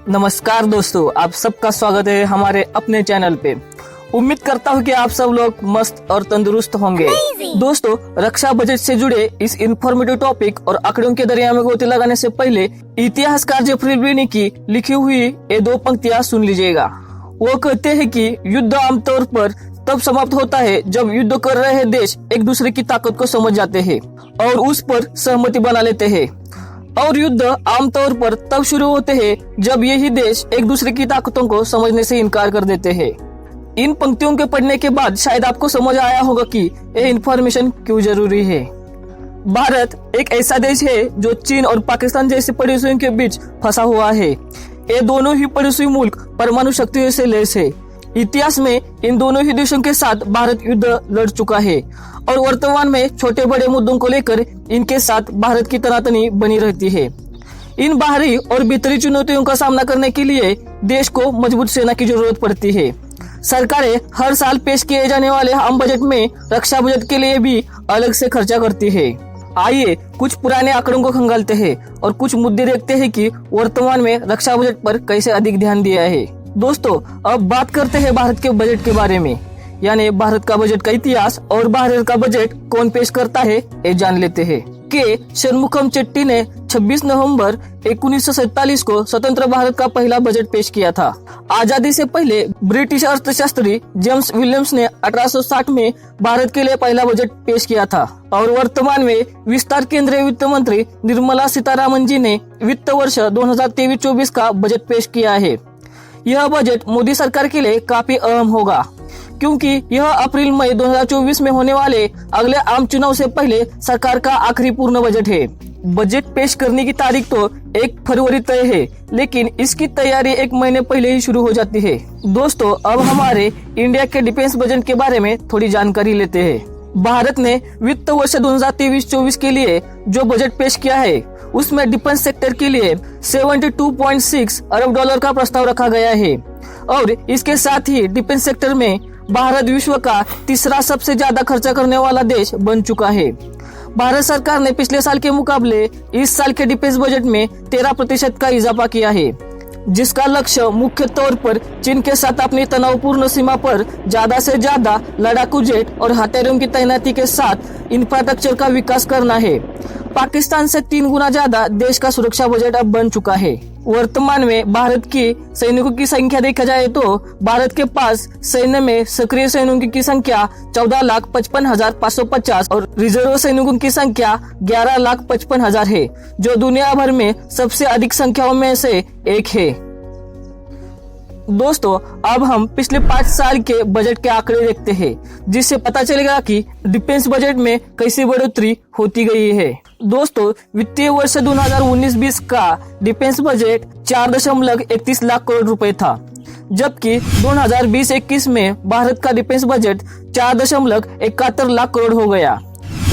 नमस्कार दोस्तों, आप सबका स्वागत है हमारे अपने चैनल पे। उम्मीद करता हूँ कि आप सब लोग मस्त और तंदुरुस्त होंगे। दोस्तों, रक्षा बजट से जुड़े इस इंफॉर्मेटिव टॉपिक और आंकड़ों के दरिया में गोते लगाने से पहले इतिहासकार जेफरी ब्रिनी की लिखी हुई ये दो पंक्तियाँ सुन लीजिएगा। वो कहते हैं कि युद्ध आमतौर पर तब समाप्त होता है जब युद्ध कर रहे देश एक दूसरे की ताकत को समझ जाते हैं और उस पर सहमति बना लेते हैं, और युद्ध आमतौर पर तब शुरू होते हैं जब यही देश एक दूसरे की ताकतों को समझने से इनकार कर देते हैं। इन पंक्तियों के पढ़ने के बाद शायद आपको समझ आया होगा कि यह इंफॉर्मेशन क्यों जरूरी है। भारत एक ऐसा देश है जो चीन और पाकिस्तान जैसे पड़ोसियों के बीच फंसा हुआ है। ये दोनों ही पड़ोसी मुल्क परमाणु शक्तियों से लैस है। इतिहास में इन दोनों ही देशों के साथ भारत युद्ध लड़ चुका है और वर्तमान में छोटे बड़े मुद्दों को लेकर इनके साथ भारत की तनातनी बनी रहती है। इन बाहरी और भीतरी चुनौतियों का सामना करने के लिए देश को मजबूत सेना की जरूरत पड़ती है। सरकारें हर साल पेश किए जाने वाले आम बजट में रक्षा बजट के लिए भी अलग से खर्चा करती है। आइए कुछ पुराने आंकड़ों को खंगालते हैं और कुछ मुद्दे देखते हैं कि वर्तमान में रक्षा बजट पर कैसे अधिक ध्यान दिया है। दोस्तों, अब बात करते हैं भारत के बजट के बारे में, यानी भारत का बजट का इतिहास और भारत का बजट कौन पेश करता है ये जान लेते हैं। के षणमुखम चेट्टी ने 26 नवंबर 1947 को स्वतंत्र भारत का पहला बजट पेश किया था। आजादी से पहले ब्रिटिश अर्थशास्त्री जेम्स विलियम्स ने 1860 में भारत के लिए पहला बजट पेश किया था और वर्तमान में विस्तार केंद्रीय वित्त मंत्री निर्मला सीतारामन जी ने वित्त वर्ष 2023-24 का बजट पेश किया है। यह बजट मोदी सरकार के लिए काफी अहम होगा क्योंकि यह अप्रैल मई 2024 में होने वाले अगले आम चुनाव से पहले सरकार का आखिरी पूर्ण बजट है। बजट पेश करने की तारीख तो 1 फरवरी तय है, लेकिन इसकी तैयारी 1 महीने पहले ही शुरू हो जाती है। दोस्तों, अब हमारे इंडिया के डिफेंस बजट के बारे में थोड़ी जानकारी लेते हैं। भारत ने वित्त वर्ष 2023-24 के लिए जो बजट पेश किया है उसमें डिफेंस सेक्टर के लिए 72.6 अरब डॉलर का प्रस्ताव रखा गया है और इसके साथ ही डिफेंस सेक्टर में भारत विश्व का तीसरा सबसे ज्यादा खर्चा करने वाला देश बन चुका है। भारत सरकार ने पिछले साल के मुकाबले इस साल के डिफेंस बजट में 13% का इजाफा किया है, जिसका लक्ष्य मुख्य तौर पर चीन के साथ अपनी तनावपूर्ण सीमा पर ज्यादा से ज्यादा लड़ाकू जेट और हथियारों की तैनाती के साथ इंफ्रास्ट्रक्चर का विकास करना है। पाकिस्तान से 3 गुना ज्यादा देश का सुरक्षा बजट अब बन चुका है। वर्तमान में भारत की सैनिकों की संख्या देखा जाए तो भारत के पास सैन्य में सक्रिय सैनिकों की संख्या 14,55,550 और रिजर्व सैनिकों की संख्या 11,55,000 है, जो दुनिया भर में सबसे अधिक संख्याओं में से एक है। दोस्तों, अब हम पिछले 5 साल के बजट के आंकड़े देखते हैं, जिससे पता चलेगा कि डिफेंस बजट में कैसी बढ़ोतरी होती गई है। दोस्तों, वित्तीय वर्ष 2019-20 का डिफेंस बजट 4.31 लाख करोड़ रुपए था, जबकि 2020-21 में भारत का डिफेंस बजट 4.71 लाख करोड़ हो गया।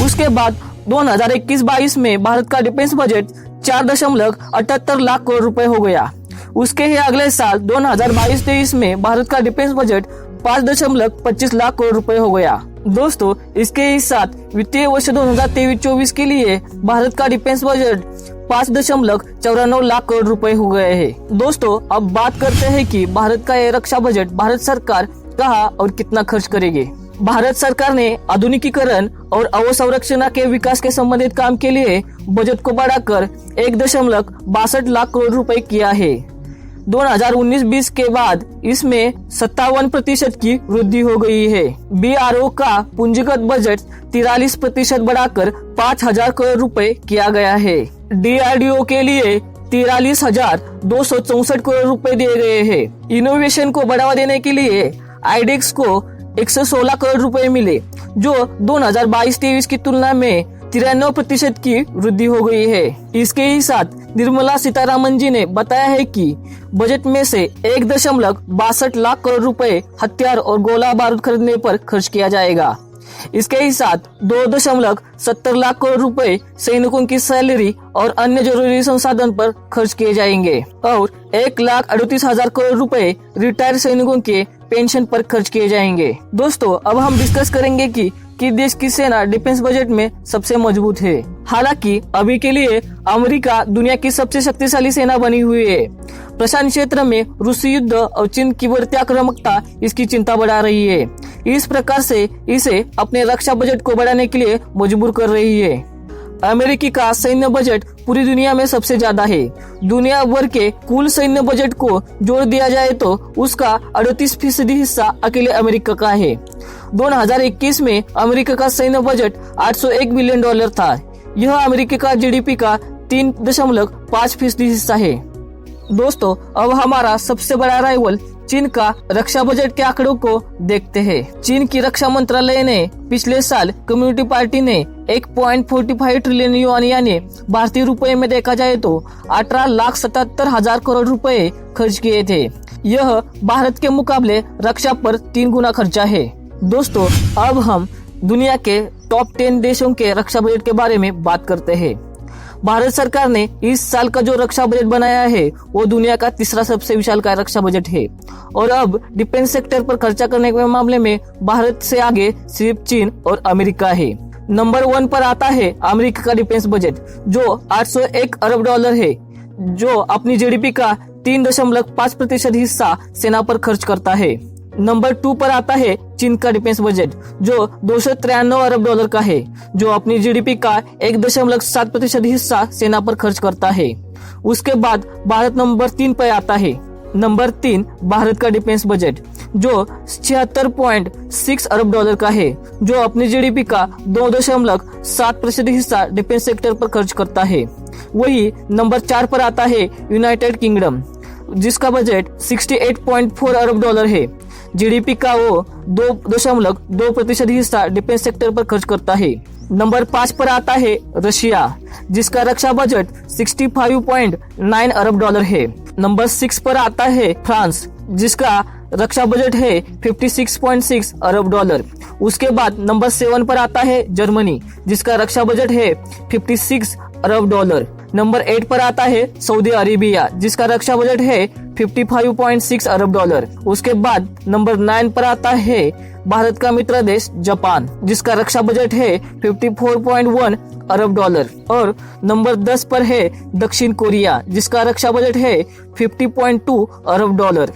उसके बाद 2021-22 में भारत का डिफेंस बजट 4.78 लाख करोड़ रुपए हो गया। उसके ही अगले साल 2022-23 में भारत का डिफेंस बजट 5.25 लाख करोड़ रुपए हो गया। दोस्तों, इसके ही साथ वित्तीय वर्ष 2023-24 के लिए भारत का डिफेंस बजट 5.94 लाख करोड़ रुपए हो गए हैं। दोस्तों, अब बात करते हैं कि भारत का यह रक्षा बजट भारत सरकार कहाँ और कितना खर्च करेगी। भारत सरकार ने आधुनिकीकरण और अवसंरचना के विकास के संबंधित काम के लिए बजट को बढ़ाकर 1.62 लाख करोड़ रुपए किया है। 2019-20 के बाद इसमें 57% की वृद्धि हो गई है। BRO का पूंजीगत बजट 43% बढ़ाकर 5,000 करोड़ रुपए किया गया है। DRDO के लिए 43,264 करोड़ रुपए दिए गए हैं। इनोवेशन को बढ़ावा देने के लिए IDEX को 116 करोड़ रुपए मिले, जो 2022-23 की तुलना में 93% की वृद्धि हो गई है। इसके ही साथ निर्मला सीतारामन जी ने बताया है कि बजट में से 1.62 लाख करोड़ रुपए हथियार और गोला बारूद खरीदने पर खर्च किया जाएगा। इसके ही साथ 2.70 लाख करोड़ रुपए सैनिकों की सैलरी और अन्य जरूरी संसाधन पर खर्च किए जाएंगे और 1,38,000 करोड़ रुपए रिटायर सैनिकों के पेंशन पर खर्च किए जाएंगे। दोस्तों, अब हम डिस्कस करेंगे कि कि देश की सेना डिफेंस बजट में सबसे मजबूत है। हालांकि अभी के लिए अमेरिका दुनिया की सबसे शक्तिशाली सेना बनी हुई है। प्रशांत क्षेत्र में रूसी युद्ध और चीन की बढ़ती आक्रामकता इसकी चिंता बढ़ा रही है। इस प्रकार से इसे अपने रक्षा बजट को बढ़ाने के लिए मजबूर कर रही है। अमेरिकी का सैन्य बजट पूरी दुनिया में सबसे ज्यादा है। दुनिया भर के कुल सैन्य बजट को जोड़ दिया जाए तो उसका 38% हिस्सा अकेले अमेरिका का है। 2021 में अमेरिका का सैन्य बजट $801 बिलियन था। यह अमेरिका का जीडीपी का 3.5% हिस्सा है। दोस्तों, अब हमारा सबसे बड़ा राइवल चीन का रक्षा बजट के आंकड़ों को देखते हैं। चीन की रक्षा मंत्रालय ने पिछले साल कम्युनिस्ट पार्टी ने 1.45 ट्रिलियन युआन यानी भारतीय रुपए में देखा जाए तो 18,77,000 करोड़ रुपए खर्च किए थे। यह भारत के मुकाबले रक्षा पर 3 गुना खर्चा है। दोस्तों, अब हम दुनिया के टॉप 10 देशों के रक्षा बजट के बारे में बात करते हैं। भारत सरकार ने इस साल का जो रक्षा बजट बनाया है वो दुनिया का तीसरा सबसे विशाल का रक्षा बजट है। और अब डिफेंस सेक्टर पर खर्चा करने के मामले में भारत से आगे सिर्फ चीन और अमेरिका है। नंबर 1 पर आता है अमेरिका का डिफेंस बजट जो $801 अरब है, जो अपनी जीडीपी का 3.5% हिस्सा सेना पर खर्च करता है। नंबर 2 पर आता है चीन का डिफेंस बजट जो $293 अरब का है, जो अपनी जीडीपी का 1.7% हिस्सा सेना पर खर्च करता है। उसके बाद भारत नंबर 3 पर आता है। नंबर 3 भारत का डिफेंस बजट जो $76.6 अरब का है, जो अपनी जीडीपी का 2.7% हिस्सा डिफेंस सेक्टर पर खर्च करता है। वही नंबर 4 पर आता है यूनाइटेड किंगडम, जिसका बजट $68.4 अरब है। जीडीपी का वो 2.2% हिस्सा डिफेंस सेक्टर पर खर्च करता है। नंबर 5 पर आता है रशिया, जिसका रक्षा बजट $65.9 अरब है। नंबर 6 पर आता है फ्रांस, जिसका रक्षा बजट है $56.6 अरब। उसके बाद नंबर 7 पर आता है जर्मनी, जिसका रक्षा बजट है $56 अरब। नंबर 8 पर आता है सऊदी अरेबिया, जिसका रक्षा बजट है $55.6 अरब। उसके बाद नंबर 9 पर आता है भारत का मित्र देश जापान, जिसका रक्षा बजट है $54.1 अरब। और नंबर 10 पर है दक्षिण कोरिया, जिसका रक्षा बजट है $50.2 अरब।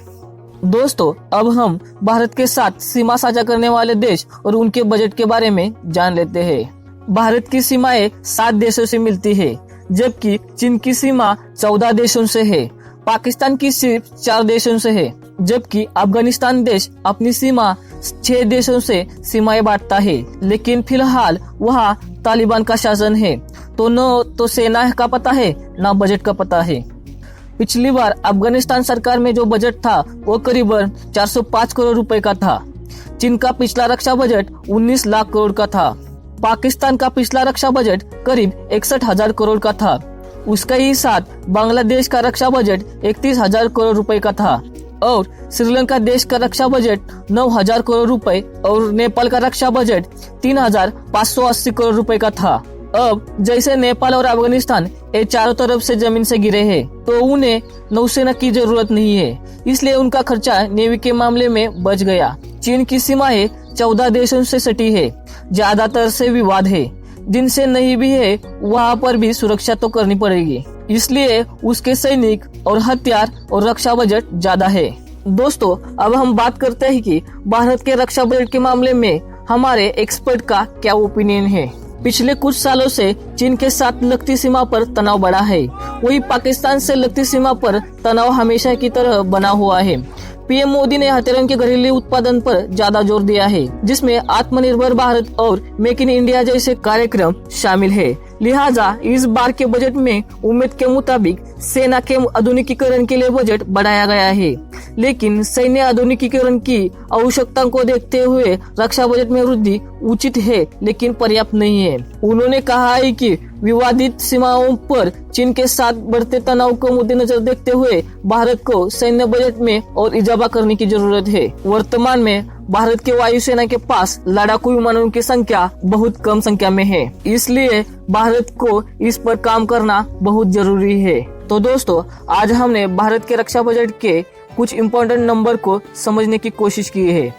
दोस्तों, अब हम भारत के साथ सीमा साझा करने वाले देश और उनके बजट के बारे में जान लेते हैं। भारत की सीमाएं 7 देशों से मिलती है, जबकि चीन की सीमा 14 देशों से है। पाकिस्तान की सिर्फ 4 देशों से है, जबकि अफगानिस्तान देश अपनी सीमा 6 देशों से सीमाएं बांटता है। लेकिन फिलहाल वहाँ तालिबान का शासन है, तो न तो सेना का पता है न बजट का पता है। पिछली बार अफगानिस्तान सरकार में जो बजट था वो करीबन 405 करोड़ रुपए का था। चीन का पिछला रक्षा बजट 19 लाख करोड़ का था। पाकिस्तान का पिछला रक्षा बजट करीब 61,000 करोड़ का था। उसके ही साथ बांग्लादेश का रक्षा बजट 31,000 करोड़ रुपए का था। और श्रीलंका देश का रक्षा बजट 9,000 करोड़ रुपए और नेपाल का रक्षा बजट 3,580 करोड़ रुपए का था। अब जैसे नेपाल और अफगानिस्तान ये चारों तरफ से जमीन से गिरे हैं, तो उन्हें नौसेना की जरूरत नहीं है, इसलिए उनका खर्चा नेवी के मामले में बच गया। चीन की सीमाएं 14 देशों से सटी है, ज्यादातर से विवाद है। जिनसे नहीं भी है वहाँ पर भी सुरक्षा तो करनी पड़ेगी, इसलिए उसके सैनिक और हथियार और रक्षा बजट ज्यादा है। दोस्तों, अब हम बात करते हैं कि भारत के रक्षा बजट के मामले में हमारे एक्सपर्ट का क्या ओपिनियन है। पिछले कुछ सालों से चीन के साथ लगती सीमा पर तनाव बढ़ा है, वही पाकिस्तान से लगती सीमा पर तनाव हमेशा की तरह बना हुआ है। पीएम मोदी ने हथियारों के घरेलू उत्पादन पर ज्यादा जोर दिया है, जिसमें आत्मनिर्भर भारत और मेक इन इंडिया जैसे कार्यक्रम शामिल है। लिहाजा इस बार के बजट में उम्मीद के मुताबिक सेना के आधुनिकीकरण के लिए बजट बढ़ाया गया है, लेकिन सैन्य आधुनिकीकरण की आवश्यकता को देखते हुए रक्षा बजट में वृद्धि उचित है, लेकिन पर्याप्त नहीं है। उन्होंने कहा है कि विवादित सीमाओं पर चीन के साथ बढ़ते तनाव को मद्देनजर देखते हुए भारत को सैन्य बजट में और इजाफा करने की जरूरत है। वर्तमान में भारत के वायुसेना के पास लड़ाकू विमानों की संख्या बहुत कम संख्या में है, इसलिए भारत को इस पर काम करना बहुत जरूरी है। तो दोस्तों, आज हमने भारत के रक्षा बजट के कुछ इम्पोर्टेंट नंबर को समझने की कोशिश की है।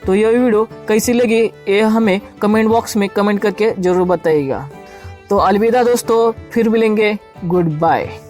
तो यह वीडियो कैसी लगी ये हमें कमेंट बॉक्स में कमेंट करके जरूर बताइएगा। तो अलविदा दोस्तों, फिर मिलेंगे, गुड बाय।